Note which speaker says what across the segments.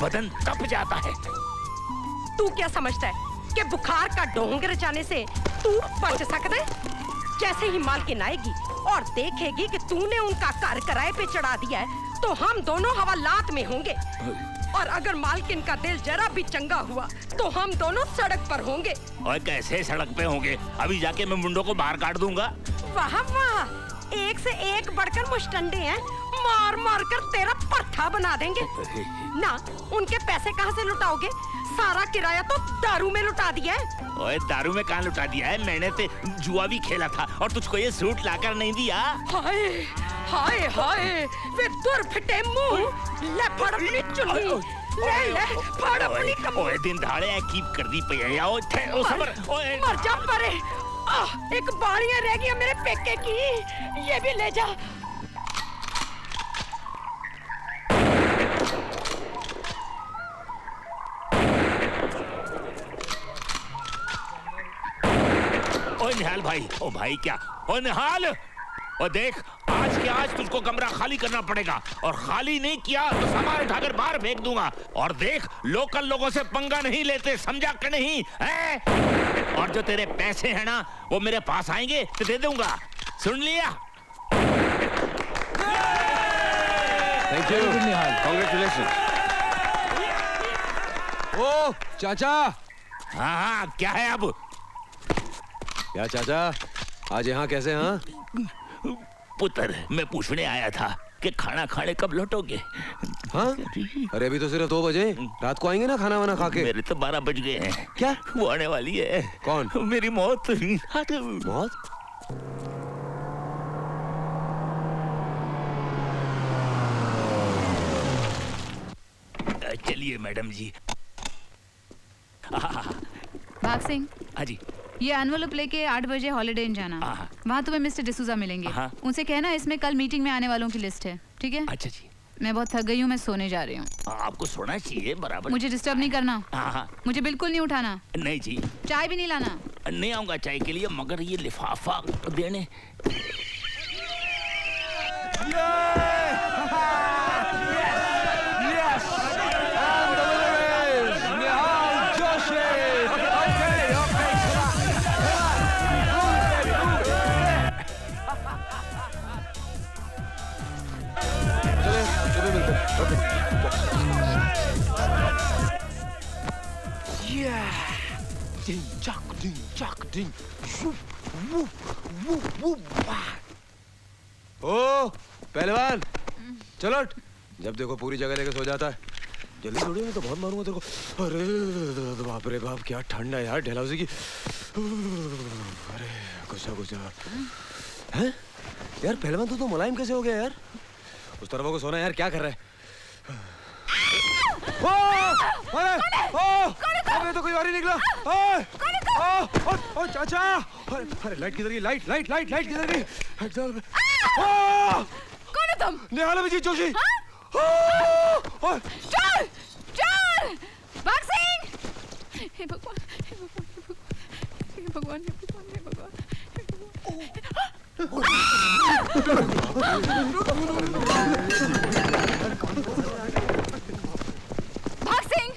Speaker 1: बदन तप जाता है।
Speaker 2: तू क्या समझता है कि बुखार का ढोंग रचाने से तू बच सकता है? जैसे ही मालकिन आएगी और देखेगी कि तूने उनका घर किराए पे चढ़ा दिया है, तो हम दोनों हवालात में होंगे। और अगर मालकिन का दिल जरा भी चंगा हुआ तो हम दोनों सड़क पर होंगे।
Speaker 1: और कैसे सड़क पे होंगे? अभी जाके मैं मुंडों को बाहर काट दूंगा।
Speaker 2: वाह वाह, एक से एक बढ़कर मुश्तंडे हैं, मार मार कर तेरा पट्टा बना देंगे। ना, उनके पैसे कहाँ से लुटाओगे? सारा किराया तो दारू में लुटा दिया है।
Speaker 1: ओए, दारू में कहाँ लुटा दिया है? मैंने तो जुआ भी खेला था और तुझको ये सूट लाकर नहीं दिया।
Speaker 2: हाय हाय हाय, वे दुर्फिटे मुंह, ले फड़ अपनी चुन्नी, ले फड़ अपनी कमर।
Speaker 1: ओए, दिन धाड़े कीप कर दी पे है। ओ सबर, ओए
Speaker 2: मर जा परे। एक बाड़ियां रह गई मेरे पेके की, ये भी ले जा।
Speaker 1: ओ निहाल भाई, ओ भाई क्या, ओ निहाल, ओ देख, आज के आज तुझको कमरा खाली करना पड़ेगा और खाली नहीं किया तो सामान उठाकर बाहर फेंक दूंगा। और देख, लोकल लोगों से पंगा नहीं लेते, समझा कि नहीं है? और जो तेरे पैसे हैं ना, वो मेरे पास आएंगे तो दे दूंगा, सुन लिया?
Speaker 3: Thank you Nihal, congratulation. ओ चाचा।
Speaker 1: हाँ हाँ, क्या है अब?
Speaker 3: क्या चाचा, आज यहाँ कैसे? हाँ
Speaker 1: पुत्र, मैं पूछने आया था कि खाना खाने कब लौटोगे?
Speaker 3: हाँ? अरे अभी तो सिर्फ 2 बजे, रात को आएंगे ना खाना वाना खा के।
Speaker 1: मेरे तो 12 बज गए हैं।
Speaker 3: क्या?
Speaker 1: वो आने वाली है।
Speaker 3: कौन?
Speaker 1: मेरी मौत।
Speaker 3: मौत?
Speaker 1: चलिए मैडम जी।
Speaker 4: भाग सिंह,
Speaker 1: हाँ जी।
Speaker 4: ये एनवेलप लेके 8 बजे हॉलिडे इन जाना। वहाँ तुम्हें मिस्टर डिसूजा मिलेंगे। उनसे कहना इसमें कल मीटिंग में आने वालों की लिस्ट है, ठीक है?
Speaker 1: अच्छा जी।
Speaker 4: मैं बहुत थक गई हूँ, मैं सोने जा रही हूँ।
Speaker 1: आपको सोना चाहिए बराबर।
Speaker 4: मुझे डिस्टर्ब नहीं करना। मुझे बिल्कुल नहीं उठाना।
Speaker 1: नहीं जी।
Speaker 4: चाय भी नहीं लाना।
Speaker 1: नहीं आऊंगा चाय के लिए, मगर ये लिफाफा देने।
Speaker 3: ओ पहलवान, चलो। जब देखो पूरी जगह लेके सो जाता है। जल्दी छोड़िए, मैं तो बहुत मारूंगा तेरे को। अरे बाप रे बाप, क्या ठंड है यार डलहौजी की। अरे गुस्सा हैं यार। पहलवान तू तो मुलायम कैसे हो गया यार? उस तरफ को सोना यार, क्या कर रहा है? अरे तो कोई और ही निकला। ओ चाचा, अरे लाइट किधर गई? लाइट किधर गई?
Speaker 4: कौन हो तुम?
Speaker 3: निहाल अभिजीत जोशी।
Speaker 4: चल चल, भाग सिंह। हे भगवान, हे भगवान, हे भगवान, हे भगवान, हे भगवान, हे भाग सिंह,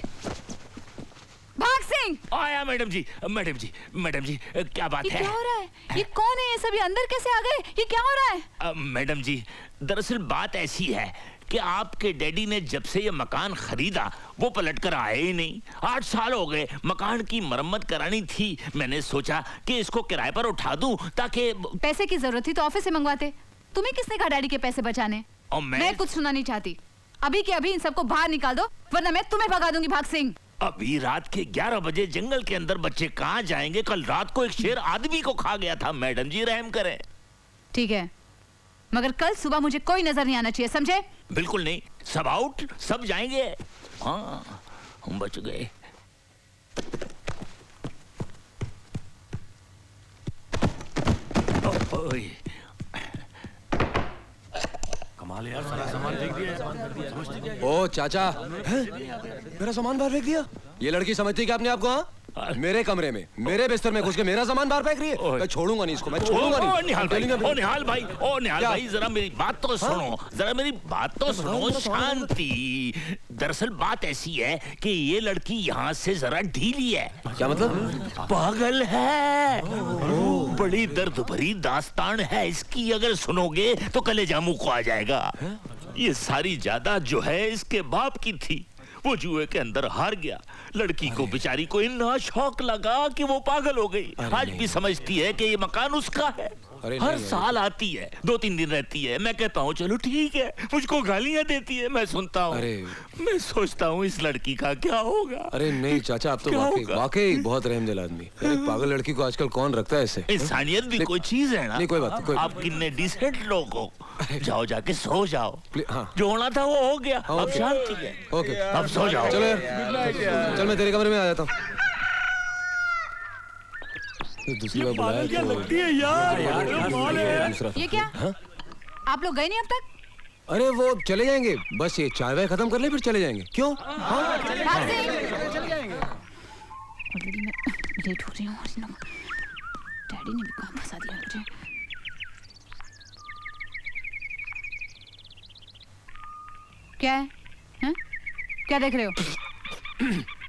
Speaker 4: भाग सिंह।
Speaker 1: आया मैडम जी, मैडम जी, मैडम जी, क्या बात है?
Speaker 4: क्या हो रहा है? ये कौन है? ये सभी अंदर कैसे आ गए? ये क्या हो रहा है?
Speaker 1: मैडम जी, दरअसल बात ऐसी है कि आपके डैडी ने जब से ये मकान खरीदा वो पलट कर आए ही नहीं। 8 साल हो गए। मकान की मरम्मत करानी थी। मैंने सोचा कि इसको किराए पर उठा दूं ताकि।
Speaker 4: पैसे की जरूरत थी तो ऑफिस से मंगवाते। तुम्हें किसने कहा डैडी के पैसे बचाने?
Speaker 1: और
Speaker 4: मैं कुछ सुनना नहीं चाहती। अभी के अभी इन सबको बाहर निकाल दो, वरना मैं तुम्हें भगा दूंगी। भाग सिंह।
Speaker 1: अभी रात के 11 बजे जंगल के अंदर बच्चे कहाँ जाएंगे? कल रात को एक शेर आदमी को खा गया था। मैडम जी रहम करें।
Speaker 4: ठीक है, मगर कल सुबह मुझे कोई नजर नहीं आना चाहिए, समझे?
Speaker 1: बिल्कुल नहीं। सब आउट, सब जाएंगे। हाँ, हम बच गए।
Speaker 3: कमाल यार, सारा सामान फेंक दिया। ओ चाचा, मेरा सामान बाहर फेंक दिया? ये लड़की समझती क्या अपने आप को? हाँ, मेरे कमरे में, मेरे बिस्तर में घुस के मेरा सामान बाहर फेंक रही है। मैं छोड़ूंगा नहीं इसको, मैं छोड़ूंगा नहीं।
Speaker 1: निहाल भाई, जरा मेरी बात तो सुनो, जरा मेरी बात तो सुनो। शांति, दरअसल बात ऐसी है कि ये लड़की यहाँ से जरा ढीली है।
Speaker 3: क्या मतलब?
Speaker 1: पागल है। बड़ी दर्द भरी दास्तान है इसकी, अगर सुनोगे तो कलेजा मुंह को आ जाएगा। ये सारी जायदाद जो है इसके बाप की थी, वो जुए के अंदर हार गया। लड़की को बेचारी को इतना शौक लगा कि वो पागल हो गई। आज भी समझती है कि ये मकान उसका है। हर साल आती है, 2-3 दिन रहती है। मैं कहता हूँ चलो ठीक है, मुझको गालियाँ देती है, मैं सुनता हूँ। मैं सोचता हूँ इस लड़की का क्या होगा।
Speaker 3: अरे नहीं चाचा, आप तो वाकई बहुत रहमदिल आदमी। एक पागल लड़की को आजकल कौन रखता है ऐसे?
Speaker 1: इंसानियत भी कोई चीज है ना।
Speaker 3: नहीं कोई बात नहीं।
Speaker 1: आप कितने डिसेंट लोग हो। जाओ जाके सो जाओ। जो होना था वो हो गया, अब शांति है।
Speaker 3: ओके
Speaker 1: अब सो जाओ।
Speaker 3: चलो चल मैं तेरे कमरे में आ जाता हूँ। दूसरी बार बुलाया तो
Speaker 1: लगती है यार।
Speaker 4: ये क्या? आप लोग गए नहीं अब तक?
Speaker 3: अरे वो चले जाएंगे, बस ये चाय वाय खत्म कर ले फिर चले जाएंगे। क्यों?
Speaker 4: ऑलरेडी मैं लेट हो रही हूँ। डैडी ने भी काम फंसा दिया मुझे। क्या है? हैं? क्या देख रहे हो?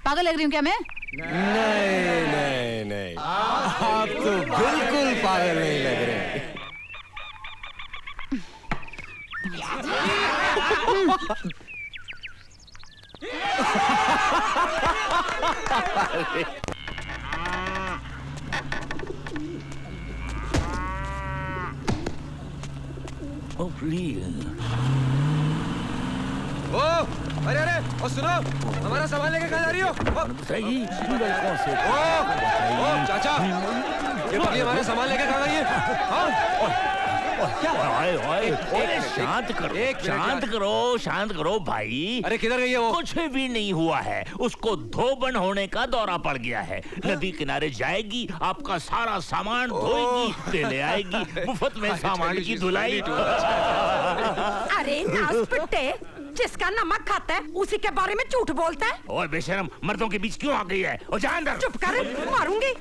Speaker 4: पागल लग रही हूँ क्या मैं?
Speaker 3: नहीं नहीं नहीं, आप तो बिल्कुल पागल नहीं लग रहे। अरे अरे ओ सुनो, हमारा सामान लेके कहाँ जा रही हो?
Speaker 1: सही।
Speaker 3: चाचा, ये बकरी हमारा सामान लेके कहाँ गई है?
Speaker 1: शांत करो भाई।
Speaker 3: अरे किधर गई है वो?
Speaker 1: कुछ भी नहीं हुआ है, उसको धोबन होने का दौरा पड़ गया है। नदी किनारे जाएगी, आपका सारा सामान धोएगी, ते ले आएगी, मुफ्त में सामान की धुलाई।
Speaker 2: अरे नासपिट्टे, जिसका नमक खाता है उसी के बारे में झूठ बोलता है।
Speaker 1: ओए बेशरम, मर्दों के बीच क्यों आ गई है? ओ जा अंदर।
Speaker 2: चुप कर, मारूंगी।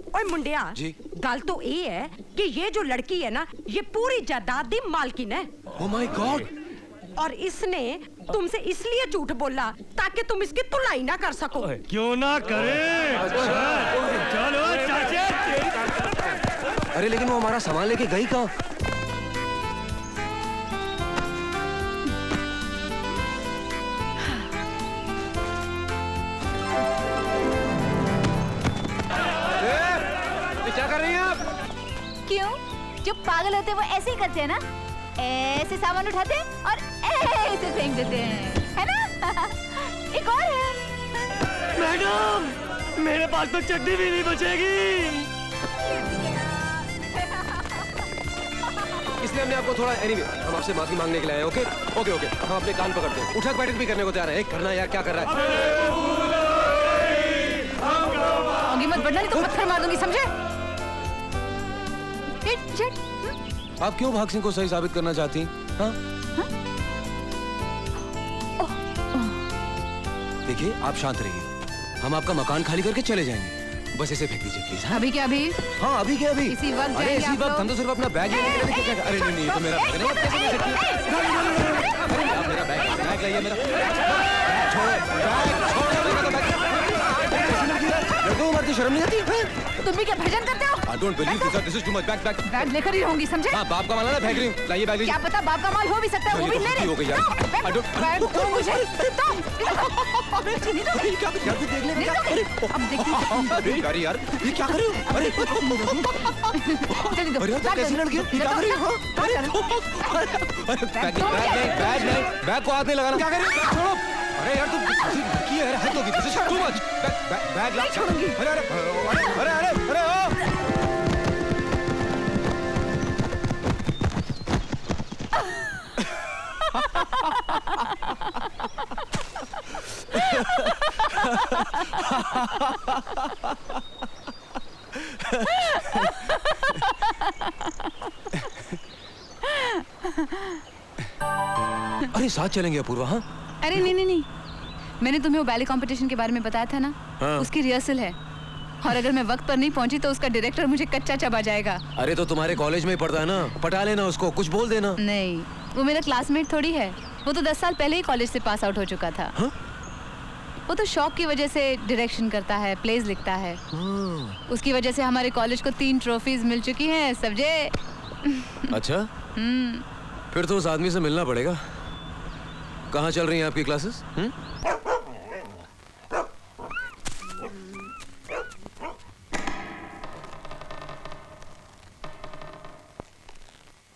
Speaker 2: ओए मुंडिया
Speaker 3: जी?
Speaker 2: गल तो ये है कि ये जो लड़की है ना, ये पूरी जायदाद दी मालकिन है।
Speaker 3: Oh my God.
Speaker 2: और इसने तुमसे इसलिए झूठ बोला ताकि तुम इसकी तुलाई ना कर सको।
Speaker 5: क्यों ना करें? चलो चाचा।
Speaker 3: अरे लेकिन वो हमारा सामान लेके गई कहाँ? क्या कर रही हैं आप?
Speaker 4: क्यों? जो पागल होते हैं वो ऐसे ही करते हैं ना, ऐसे सामान उठाते हैं और ऐसे फेंक देते हैं, है ना? एक और है।
Speaker 5: मैडम, मेरे पास तो चटनी भी नहीं बचेगी।
Speaker 3: इसलिए हमने आपको थोड़ा anyway, हम आपसे माफी मांगने के लिए आए। ओके ओके ओके, हम अपने कान पकड़ते हैं, उठक बैठक भी करने को तैयार है। करना यार, क्या कर रहा है?
Speaker 4: आगे मत बढ़ना, नहीं तो पत्थर मार दूंगी, समझे?
Speaker 3: आप क्यों भाग सिंह को सही साबित करना चाहती हैं? हाँ? देखिए आप शांत रहिए, हम आपका मकान खाली करके चले जाएंगे। बस इसे फेंक दीजिए प्लीज।
Speaker 4: अभी क्या अभी?
Speaker 3: हाँ अभी क्या अभी?
Speaker 4: इसी वक्त
Speaker 3: अरे
Speaker 4: जाएंगे
Speaker 3: इसी
Speaker 4: आप
Speaker 3: वक्त
Speaker 4: लोग?
Speaker 3: हम तो सिर्फ अपना बैग लेने के लिए क्या? अरे नहीं, ये तो मेरा बैग नहीं, कैसे ले सकती हैं? अरे आप मेरा बैग लाइए, मेरा बैग छोड़ो, लड़कों मरती शर्म नहीं आती?
Speaker 4: तुम भी क्या भजन करते हो?
Speaker 3: I don't believe this, this is too much.
Speaker 4: Bag लेकर ही रहूंगी, समझे?
Speaker 3: हाँ बाप का माल है ना, फेंक रही हूँ। लाइए बैग।
Speaker 4: क्या पता बाप का माल हो भी सकता है, वो भी ले ले।
Speaker 3: हो गई यार। I don't-
Speaker 4: बैग दो मुझे, दो।
Speaker 3: क्या देख ले?
Speaker 4: अब देखिए।
Speaker 3: अरे यार ये क्या कर रही हो? अरे
Speaker 4: जल्दी दो।
Speaker 3: अरे यार, कैसी लड़की हो? ये क्या कर रही हो? अरे बैग को हाथ नहीं लगाना। क्या कर रही हो? छोड़ो। अरे यार तुम किसी लड़की है, हद होगी। This is too much. Bag ला।
Speaker 4: छोड़ूंगी।
Speaker 3: अरे अरे अरे अरे अरे ओ अरे साथ चलेंगे अपूर्वा। हाँ
Speaker 4: अरे नहीं, मैंने तुम्हें वो बैले कंपटीशन के बारे में बताया था ना,
Speaker 3: हाँ।
Speaker 4: उसकी रिहर्सल है, और अगर मैं वक्त पर नहीं पहुंची तो उसका डायरेक्टर मुझे कच्चा चबा जाएगा।
Speaker 3: अरे तो तुम्हारे कॉलेज में ही पढ़ता है ना, पटा लेना उसको, कुछ बोल देना।
Speaker 4: नहीं, वो मेरा क्लासमेट थोड़ी है, वो तो 10 साल पहले ही कॉलेज से पास आउट हो चुका था।
Speaker 3: हाँ?
Speaker 4: वो तो शौक की वजह से डायरेक्शन करता है, प्लेज लिखता है। उसकी वजह से हमारे कॉलेज को 3 ट्रॉफीज मिल चुकी हैं, समझे?
Speaker 3: अच्छा, फिर तो उस आदमी से मिलना पड़ेगा। कहाँ चल रही हैं आपकी क्लासेस?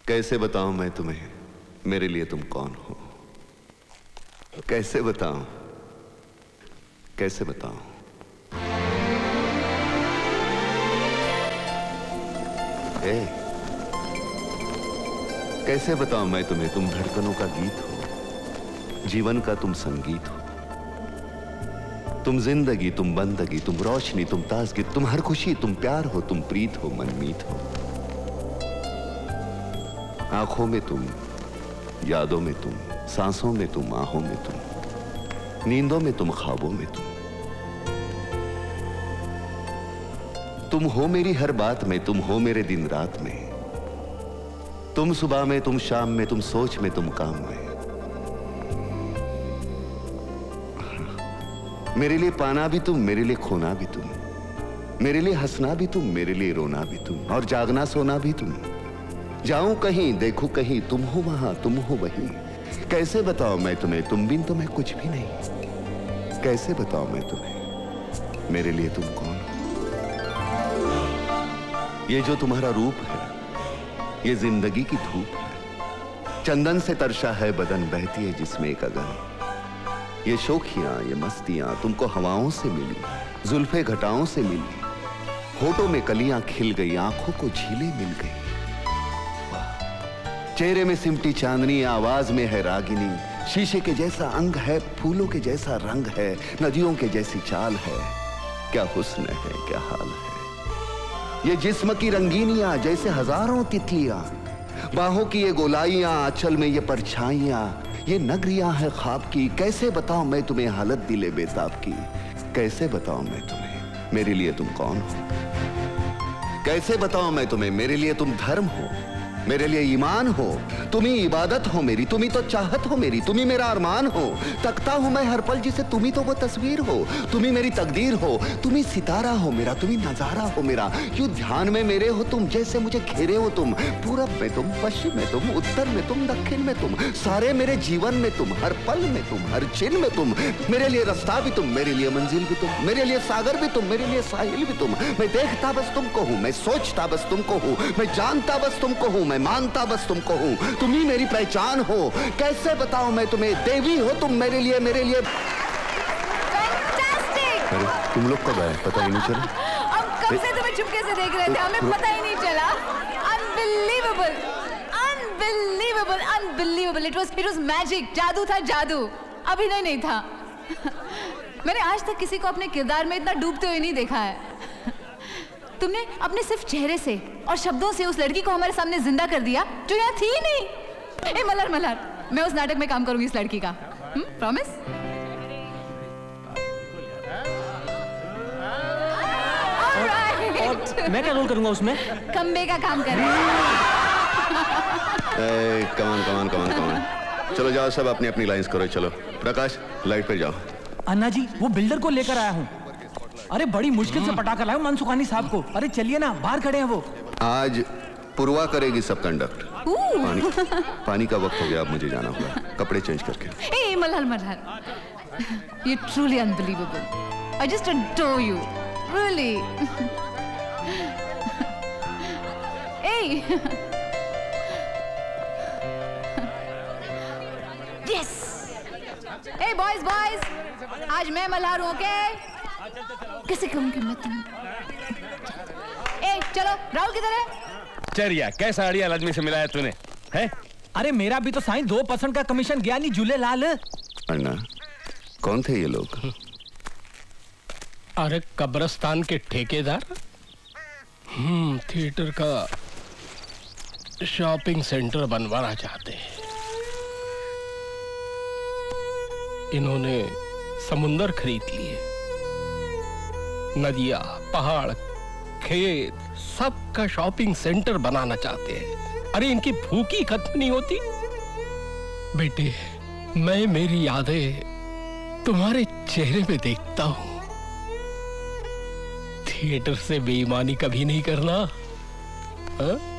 Speaker 6: कैसे बताऊं मैं तुम्हें मेरे लिए तुम कौन हो? कैसे बताऊं, कैसे बताऊं? कैसे बताऊं मैं तुम्हें? तुम धड़कनों का गीत हो, जीवन का तुम संगीत हो, तुम जिंदगी, तुम बंदगी, तुम रोशनी, तुम ताजगी, तुम हर खुशी, तुम प्यार हो, तुम प्रीत हो, मनमीत हो। आंखों में तुम, यादों में तुम, सांसों में तुम, आहों में तुम, नींदों में तुम, ख्वाबों में तुम हो मेरी हर बात में, तुम हो मेरे दिन रात में, तुम सुबह में, तुम शाम में, तुम सोच में, तुम काम में। मेरे लिए पाना भी तुम, मेरे लिए खोना भी तुम, मेरे लिए हंसना भी तुम, मेरे लिए रोना भी तुम, और जागना सोना भी तुम। जाऊं कहीं, देखूं कहीं, तुम हो वहां, तुम हो वहीं। कैसे बताऊं मैं तुम्हें, तुम बिन तो मैं कुछ भी नहीं। कैसे बताऊं मैं तुम्हें, मेरे लिए तुम कौन हो? ये जो तुम्हारा रूप है, ये जिंदगी की धूप है। चंदन से तरशा है बदन, बहती है जिसमें एक अगन। ये शोखियां, ये मस्तियां तुमको हवाओं से मिली, जुल्फे घटाओं से मिली, होठों में कलियां खिल गई, आंखों को झीलें मिल गई। चेहरे में सिमटी चांदनी, आवाज में है रागिनी, शीशे के जैसा अंग है, फूलों के जैसा रंग है, नदियों के जैसी चाल है। क्या हुस्न है, क्या हाल है। ये जिस्म की रंगीनियां जैसे हजारों तितलियां, बाहों की ये गोलाइयां, आंचल में ये परछाइयां, ये नगरियां है ख्वाब की। कैसे बताऊं मैं तुम्हें हालत दिले बेताब की? कैसे बताऊं मैं तुम्हें, मेरे लिए तुम कौन हो? कैसे बताऊं मैं तुम्हें, मेरे लिए तुम धर्म हो, मेरे लिए ईमान हो, तुम ही इबादत हो मेरी, तुम ही तो चाहत हो मेरी, तुम ही मेरा अरमान हो। तकता हूं मैं हर पल जिसे, तुम ही तो वो तस्वीर हो, तुम ही मेरी तकदीर हो, तुम ही सितारा हो मेरा, तुम ही नजारा हो मेरा। यूं ध्यान में मेरे हो तुम, जैसे मुझे घेरे हो तुम। पूरब में तुम, पश्चिम में तुम, उत्तर में तुम, दक्षिण में तुम, सारे मेरे जीवन में तुम, हर पल में तुम, हर चिन्ह में तुम। मेरे लिए रास्ता भी तुम, मेरे लिए मंजिल भी तुम, मेरे लिए सागर भी तुम, मेरे लिए साहिल भी तुम। मैं देखता बस तुमको हूँ, मैं सोचता बस तुमको हूँ, मैं जानता बस तुमको हूँ, मैं मानता बस तुमको हूँ। तुम ही मेरी पहचान हो। कैसे बताऊं मैं तुम्हें, देवी हो तुम मेरे लिए, मेरे लिए।
Speaker 4: Fantastic!
Speaker 6: अरे तुम लोग कब आए, पता ही नहीं चला।
Speaker 4: हम कब से तुम्हें चुपके से देख रहे थे, हमें पता ही नहीं चला। Unbelievable, unbelievable, unbelievable. It was magic. जादू था, जादू, अभिनय नहीं था। मैंने आज तक किसी को अपने किरदार में इतना डूबते हुए नहीं देखा है। तुमने अपने सिर्फ चेहरे से और शब्दों से उस लड़की को हमारे सामने जिंदा कर दिया जो यहाँ थी ही नहीं। ए मल्हार, मल्हार, मैं उस नाटक में काम करूंगी इस लड़की का, प्रॉमिस?
Speaker 5: और मैं क्या रोल करूंगा उसमें?
Speaker 4: खंबे का काम कर रही
Speaker 6: कमान कमान कमान कमान। चलो जाओ सब अपनी अपनी लाइंस करो। चलो प्रकाश, लाइट पे जाओ।
Speaker 5: अन्ना जी, वो बिल्डर को लेकर आया हूँ। अरे बड़ी मुश्किल से पटा कर लाया हूँ मनसुखानी साहब को। अरे चलिए ना, बाहर खड़े हैं वो।
Speaker 6: आज पूर्वा करेगी सब कंडक्ट। पानी का वक्त हो गया, अब मुझे जाना होगा कपड़े चेंज करके।
Speaker 4: ए Malhar, Malhar, you truly unbelievable. I just adore you, really. ए यस। ए बॉयज, बॉयज, आज मैं मल्हार हूँ, ओके? कैसे कहूँगी मैं तुम? ए चलो, राहुल किधर है?
Speaker 3: चरिया, कैसा अड़ियल आदमी से मिलाया तूने, है?
Speaker 5: अरे मेरा भी तो साईं 2% का कमीशन गया नहीं, झूलेलाल।
Speaker 6: अन्ना, कौन थे ये लोग?
Speaker 7: अरे कब्रिस्तान के ठेकेदार, थिएटर का शॉपिंग सेंटर बनवाना चाहते हैं। इन्होंने समुंदर खरीद लिए, नदियां, पहाड़, खेत, सबका शॉपिंग सेंटर बनाना चाहते हैं। अरे इनकी भूख ही खत्म नहीं होती। बेटे, मैं मेरी यादें तुम्हारे चेहरे पे देखता हूं। थिएटर से बेईमानी कभी नहीं करना, हाँ?